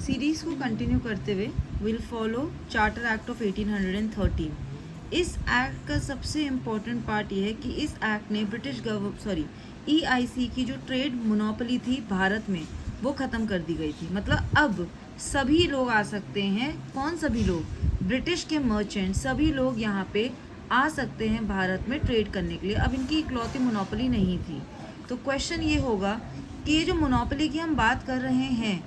Series को continue करते हुए will follow charter act of 1813। इस एक्ट का सबसे इम्पॉर्टेंट पार्ट ये है कि इस एक्ट ने EIC की जो ट्रेड मोनोपोली थी भारत में वो ख़त्म कर दी गई थी। मतलब अब सभी लोग आ सकते हैं। कौन सभी लोग? ब्रिटिश के मर्चेंट सभी लोग यहाँ पे आ सकते हैं भारत में ट्रेड करने के लिए। अब इनकी इकलौती मोनोपोली नहीं थी। तो क्वेश्चन ये होगा कि ये जो मोनोपोली की हम बात कर रहे हैं,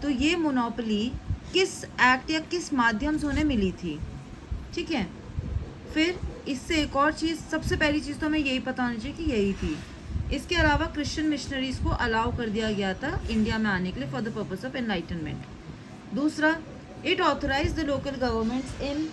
तो ये मोनोपोली किस एक्ट या किस माध्यम से उन्हें मिली थी? ठीक है, फिर इससे एक और चीज़, सबसे पहली चीज़ तो हमें यही पता होनी चाहिए कि यही थी। इसके अलावा क्रिश्चियन मिशनरीज को अलाउ कर दिया गया था इंडिया में आने के लिए for the purpose of enlightenment. दूसरा, it authorise the local governments in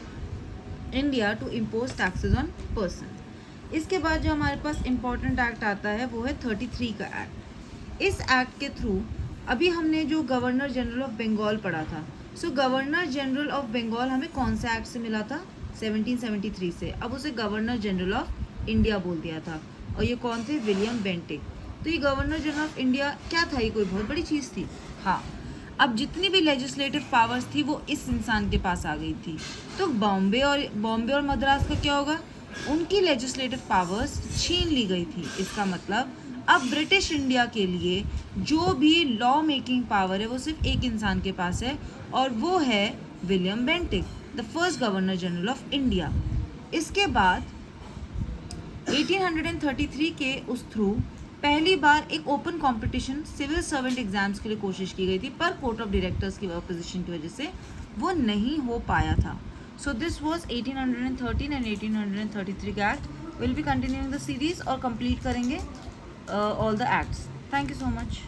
India to impose taxes on person. इसके बाद जो हमारे पास इम्पॉर्टेंट एक्ट आता है वो है 33 का एक्ट। इस एक्ट के थ्रू अभी हमने जो गवर्नर जनरल ऑफ बंगाल पढ़ा था, सो गवर्नर जनरल ऑफ बंगाल हमें कौन सा एक्ट से मिला था? 1773 से। अब उसे गवर्नर जनरल ऑफ इंडिया बोल दिया था। और ये कौन थे? William Bentinck. तो ये गवर्नर जनरल ऑफ इंडिया क्या था? ये कोई बहुत बड़ी चीज़ थी? हाँ। अब जितनी भी लेजिस्लेटिव पावर्स थी वो इस इंसान के पास आ गई थी। तो बॉम्बे और मद्रास का क्या होगा? उनकी लेजिस्लेटिव पावर्स छीन ली गई थी। इसका मतलब अब ब्रिटिश इंडिया के लिए जो भी लॉ मेकिंग पावर है वो सिर्फ एक इंसान के पास है, और वो है William Bentinck, the first governor general of India. इसके बाद 1833 के उस थ्रू पहली बार एक open competition civil servant exams के लिए कोशिश की गई थी, पर कोर्ट ऑफ डायरेक्टर्स की अपोजिशन की वजह से वो नहीं हो पाया था। सो दिस वाज 1813 एंड 1833 का act. Will be continuing the series और कंप्लीट करेंगे all the acts. Thank you so much.